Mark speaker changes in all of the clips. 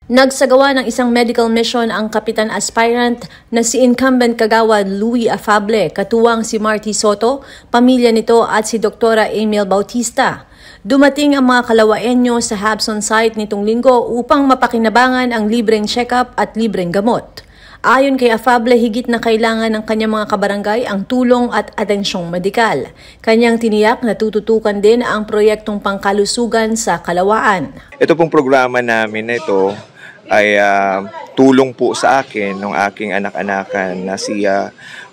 Speaker 1: Nagsagawa ng isang medical mission ang kapitan aspirant na si incumbent kagawad Louie Afable, katuwang si Marty Soto, pamilya nito at si Dr. Emil Bautista. Dumating ang mga Kalawaenyo sa Habson site nitong linggo upang mapakinabangan ang libreng check-up at libreng gamot. Ayon kay Afable, higit na kailangan ng kanyang mga kabarangay ang tulong at atensyong medikal. Kanyang tiniyak na tututukan din ang proyektong pangkalusugan sa Kalawaan.
Speaker 2: Ito pong programa namin na ito ay tulong po sa akin ng aking anak-anakan na si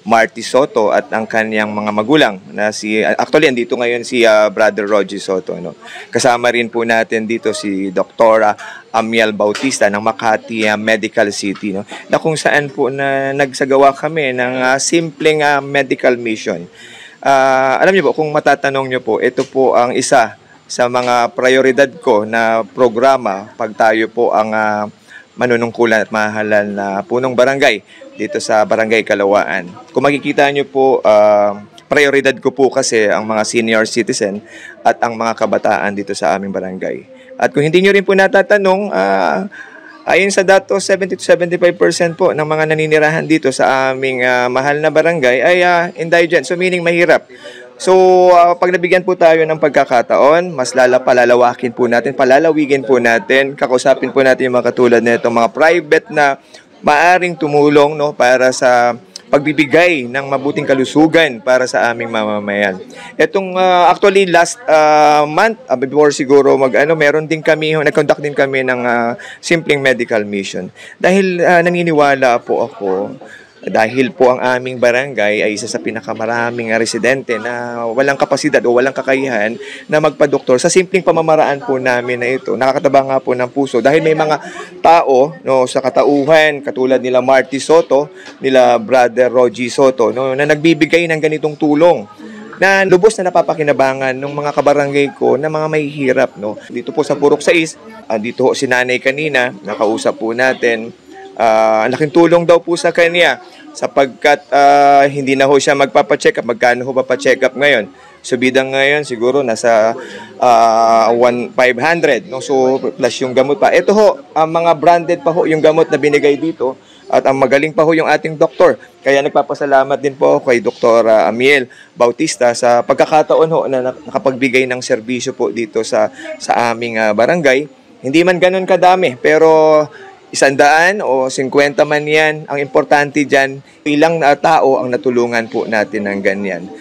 Speaker 2: Marty Soto at ang kanyang mga magulang na actually andito ngayon si Brother Rogie Soto, no? Kasama rin po natin dito si Dr. Amiel Bautista ng Makati Medical City, no? Na kung saan po na nagsagawa kami ng simpleng medical mission. Alam niyo po, kung matatanong niyo po, ito po ang isa sa mga prioridad ko na programa pag tayo po ang manunungkulan at mahalan na punong barangay dito sa Barangay Kalawaan. Kung makikita nyo po, prioridad ko po kasi ang mga senior citizen at ang mga kabataan dito sa aming barangay. At kung hindi nyo rin po natatanong, ayon sa datos, 70 to 75% po ng mga naninirahan dito sa aming mahal na barangay ay indigent, so meaning mahirap. So, pag nabigyan po tayo ng pagkakataon, mas palalawakin po natin, palalawigin po natin, kakausapin po natin yung mga katulad nito, mga private na maaring tumulong, no, para sa pagbibigay ng mabuting kalusugan para sa aming mamamayan. Itong actually last month, before siguro meron din kami, nag-conduct din kami ng simpleng medical mission. Dahil naniniwala po ako, dahil po ang aming barangay ay isa sa pinakamaraming residente na walang kapasidad o walang kakayahan na magpa-doktor. Sa simpleng pamamaraan po namin na ito, nakakataba nga po ng puso. Dahil may mga tao, no, sa katauhan, katulad nila Marty Soto, nila Brother Rogie Soto, no, na nagbibigay ng ganitong tulong na lubos na napapakinabangan ng mga kabarangay ko na mga mahihirap. No. Dito po sa Purok 6, dito ho si nanay kanina, nakausap po natin. Ang laking tulong daw po sa kanya sapagkat hindi na ho siya magpapacheck up. Magkano ho papacheck up ngayon? So bidang ngayon siguro nasa 1,500, no? So plus yung gamot pa. Ito ho, mga branded pa ho yung gamot na binigay dito at ang magaling pa ho yung ating doktor. Kaya nagpapasalamat din po kay Dr. Amiel Bautista sa pagkakataon ho na nakapagbigay ng serbisyo po dito sa aming barangay. Hindi man ganun kadami, pero 100 o 50 man yan, ang importante dyan, ilang tao ang natulungan po natin ng ganyan.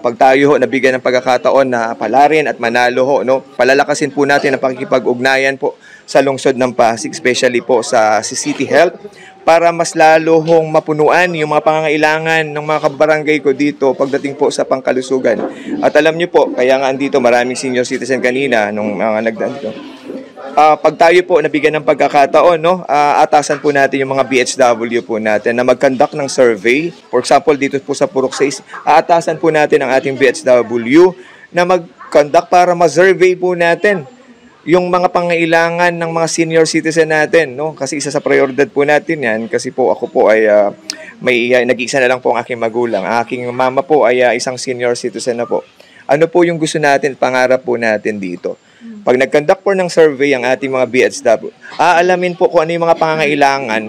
Speaker 2: Pag tayo ho, nabigyan ng pagkakataon na palarin at manalo ho, no? Palalakasin po natin ang pakikipag-ugnayan po sa lungsod ng Pasig, especially po sa City Health, para mas lalo hong mapunuan yung mga pangangailangan ng mga kabarangay ko dito pagdating po sa pangkalusugan. At alam nyo po, kaya nga andito maraming senior citizen kanina nung mga nagdaan dito. Pag tayo po nabigyan ng pagkakataon, no, atasan po natin yung mga BHW po natin na mag-conduct ng survey. For example, dito po sa Purok 6, aatasan po natin ang ating BHW na mag-conduct para ma-survey po natin yung mga pangailangan ng mga senior citizen natin, no? Kasi isa sa prioridad po natin yan, kasi po ako po ay nag-iisa na lang po ang aking magulang. Aking mama po ay isang senior citizen na po. Ano po yung gusto natin, pangarap po natin dito? Pag nag-conduct po ng survey ang ating mga BHW, aalamin po kung ano yung mga pangangailangan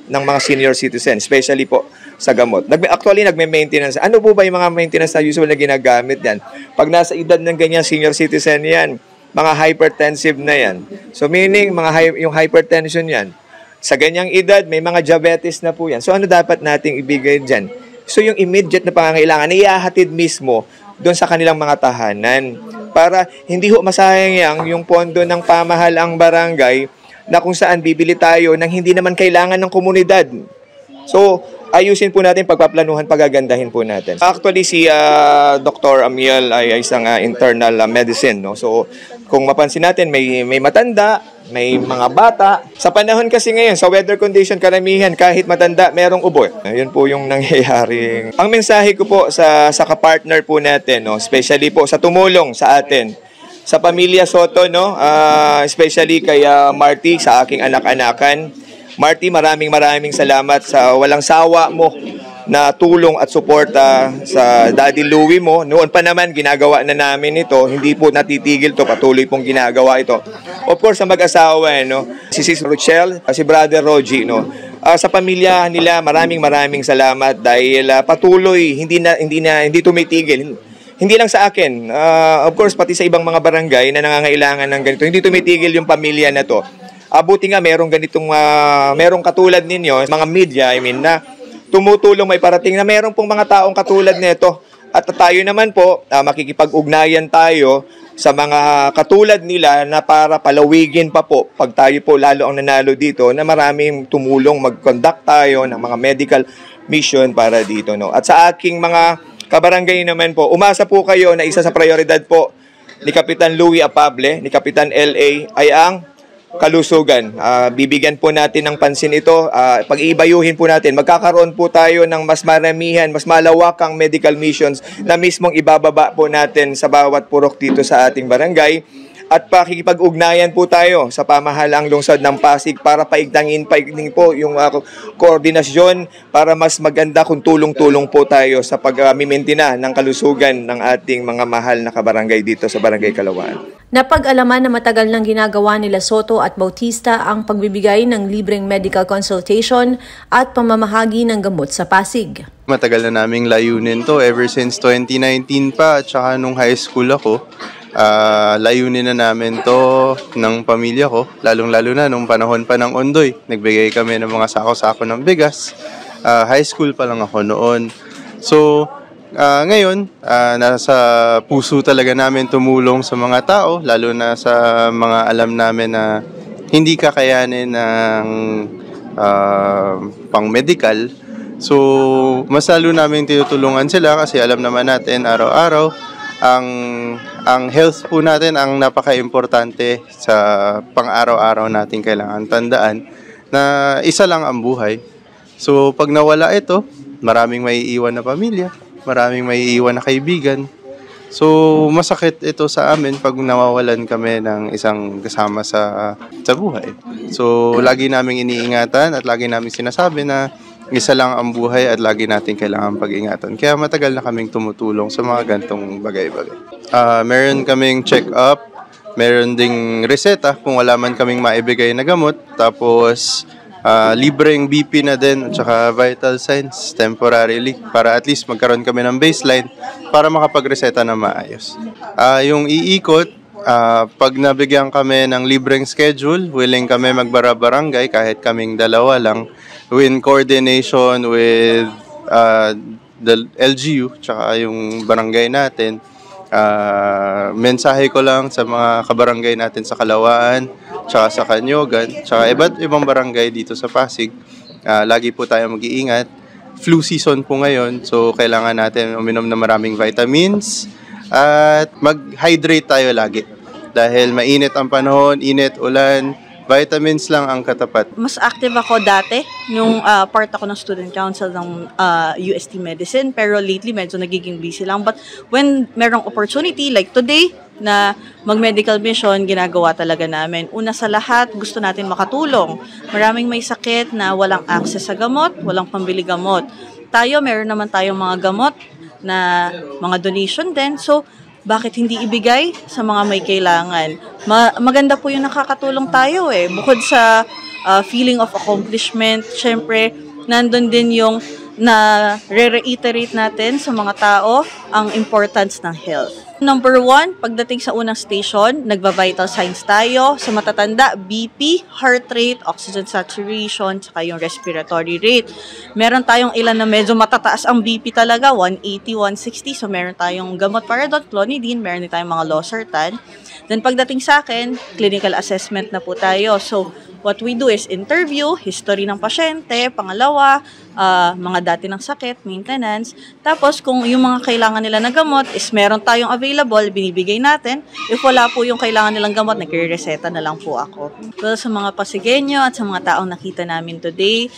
Speaker 2: ng mga senior citizen, especially po sa gamot. Actually, nagme-maintenance. Ano po ba yung mga maintenance na usual na ginagamit yan? Pag nasa edad ng ganyan senior citizen yan, mga hypertensive na yan. So meaning, yung hypertension yan. Sa ganyang edad, may mga diabetes na po yan. So ano dapat nating ibigay dyan? So yung immediate na pangangailangan, ihahatid mismo doon sa kanilang mga tahanan para hindi ho masayang yung pondo ng pamahalang barangay na kung saan bibili tayo ng hindi naman kailangan ng komunidad. So, ayusin po natin, pagpaplanuhan, pagagandahin po natin. Actually, si Dr. Amiel ay isang internal medicine, no? So, kung mapansin natin, may matanda, may mga bata. Sa panahon kasi ngayon, sa weather condition, karamihan, kahit matanda, merong ubo. Ayun po yung nangyayari. Ang mensahe ko po sa kapartner po natin, no? Especially po sa tumulong sa atin, sa pamilya Soto, no? Especially kay Marty, sa aking anak-anakan. Marty, maraming salamat sa walang sawa mo na tulong at suporta sa Daddy Louie mo. Noon pa naman, ginagawa na namin ito. Hindi po natitigil to, patuloy pong ginagawa ito. Of course, sa mag-asawa, no? Si Sis Rochelle, si Brother Rogie, no? Sa pamilya nila, maraming salamat dahil patuloy, hindi tumitigil. Hindi lang sa akin, of course, pati sa ibang mga barangay na nangangailangan ng ganito. Hindi tumitigil yung pamilya na to. Buti nga merong ganitong, merong katulad ninyo, mga media, na tumutulong may parating na merong pong mga taong katulad nito. At tayo naman po, makikipag-ugnayan tayo sa mga katulad nila na para palawigin pa po pag tayo po lalo ang nanalo dito na maraming tumulong mag-conduct tayo ng mga medical mission para dito. No? At sa aking mga kabarangay naman po, umasa po kayo na isa sa prioridad po ni Kapitan Louie Afable, ni Kapitan LA ay ang kalusugan. Bibigyan po natin ng pansin ito. Pag-iibayuhin po natin, magkakaroon po tayo ng mas maramihan, mas malawakang medical missions na mismong ibababa po natin sa bawat purok dito sa ating barangay. At pakikipag-ugnayan po tayo sa pamahalaang lungsod ng Pasig para paigtingin po yung koordinasyon para mas maganda kung tulong-tulong po tayo sa pag-mimentina ng kalusugan ng ating mga mahal na kabarangay dito sa Barangay Kalawaan.
Speaker 1: Napag-alaman na matagal nang ginagawa nila Soto at Bautista ang pagbibigay ng libreng medical consultation at pamamahagi ng gamot sa Pasig.
Speaker 3: Matagal na naming layunin to ever since 2019 pa at saka nung high school ako. Layunin na namin to ng pamilya ko, lalong-lalo na nung panahon pa ng Ondoy. Nagbigay kami ng mga sako-sako ng bigas. High school pa lang ako noon. So, ngayon, nasa puso talaga namin tumulong sa mga tao, lalo na sa mga alam namin na hindi kakayanin ng pang-medical. So, mas lalo namin tinutulungan sila kasi alam naman natin araw-araw ang health po natin ang napaka-importante sa pang-araw-araw natin kailangan tandaan na isa lang ang buhay. So pag nawala ito, maraming maiiwan na pamilya, maraming maiiwan na kaibigan. So masakit ito sa amin pag nawawalan kami ng isang kasama sa buhay. So lagi naming iniingatan at lagi naming sinasabi na isa lang ang buhay at lagi natin kailangan pag-ingatan. Kaya matagal na kaming tumutulong sa mga gantong bagay-bagay. Meron kaming check-up, meron ding reseta kung wala man kaming maibigay na gamot. Tapos libreng BP na din at saka vital signs temporarily para at least magkaroon kami ng baseline para makapag-reseta na maayos. Yung iikot, pag nabigyan kami ng libreng schedule, willing kami magbara-barangay kahit kaming dalawa lang, in coordination with the LGU tsaka yung barangay natin. Mensahe ko lang sa mga kabarangay natin sa Kalawaan tsaka sa Kanyogan tsaka iba't ibang barangay dito sa Pasig. Lagi po tayo mag-iingat. Flu season po ngayon, so kailangan natin uminom ng maraming vitamins at mag-hydrate tayo lagi. Dahil mainit ang panahon, init, ulan, vitamins lang ang katapat.
Speaker 4: Mas active ako dati, nung part ako ng student council ng UST Medicine, pero lately medyo nagiging busy lang. But when merong opportunity, like today, na mag-medical mission, ginagawa talaga namin. Una sa lahat, gusto natin makatulong. Maraming may sakit na walang access sa gamot, walang pambili gamot. Tayo, meron naman tayong mga gamot na mga donation din. So, bakit hindi ibigay sa mga may kailangan? Maganda po yung nakakatulong tayo eh. Bukod sa feeling of accomplishment, syempre, nandun din yung na re-reiterate natin sa mga tao ang importance ng health. Number 1, pagdating sa unang station, nagba-vital signs tayo. Sa matatanda, BP, heart rate, oxygen saturation, saka yung respiratory rate. Meron tayong ilan na medyo matataas ang BP talaga, 180, 160. So meron tayong gamot para doon, clonidine, meron din tayong mga losartan. Then pagdating sa akin, clinical assessment na po tayo. So what we do is interview, history ng pasyente, pangalawa, mga dati ng sakit, maintenance. Tapos kung yung mga kailangan nila na gamot is meron tayong available, binibigay natin. If wala po yung kailangan nilang gamot, nagre-reseta na lang po ako. Well, sa mga Pasigueño at sa mga taong nakita namin today,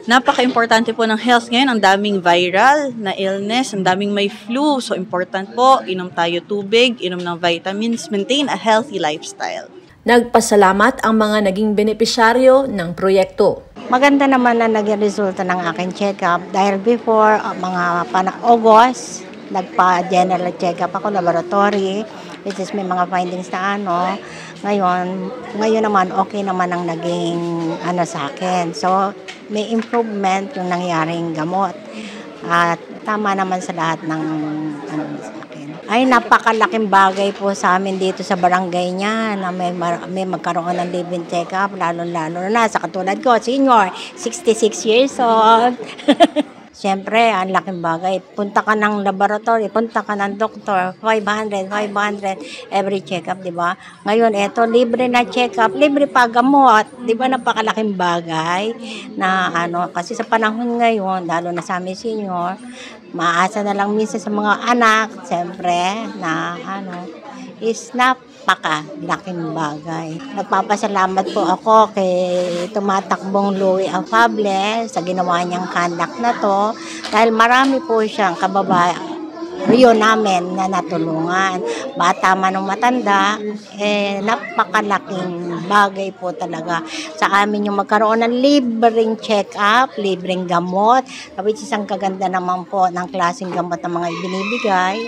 Speaker 4: napaka-importante po ng health ngayon. Ang daming viral na illness, ang daming may flu. So important po, inom tayo tubig, inom ng vitamins, maintain a healthy lifestyle.
Speaker 1: Nagpasalamat ang mga naging benepisyaryo ng proyekto.
Speaker 5: Maganda naman na naging resulta ng aking check-up dahil before, mga August, nagpa-general check-up ako, laboratory, which is may mga findings na Ngayon naman, okay naman ang naging sa akin. So, may improvement yung nangyaring gamot. At tama naman sa lahat ng sa akin. Ay, napakalaking bagay po sa amin dito sa barangay niya na may magkaroon ng live-in check-up, lalo-lalo na sa katulad ko, senior, 66 years old. Siyempre, ang laking bagay. Punta ka ng laboratory, punta ka ng doktor, 500 every check-up, di ba? Ngayon, eto, libre na check-up, libre pa gamot. Di ba, napakalaking bagay na kasi sa panahon ngayon, lalo na sa amin senior, maasa na lang minsan sa mga anak, siyempre, na is napakalaking bagay. Nagpapasalamat po ako kay tumatakbong Louie Afable sa ginawa niyang conduct na to dahil marami po siyang kababayan namin na natulungan. Bata man o matanda, napakalaking bagay po talaga sa amin yung magkaroon ng libreng check-up, libreng gamot, which isang kaganda naman po ng klaseng gamot na mga ibinibigay.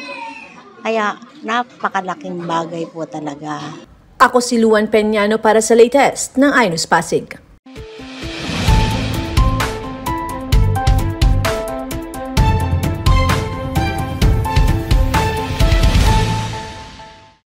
Speaker 5: Kaya napakalaking bagay po talaga.
Speaker 1: Ako si Luan Peñano para sa latest ng iNews Pasig.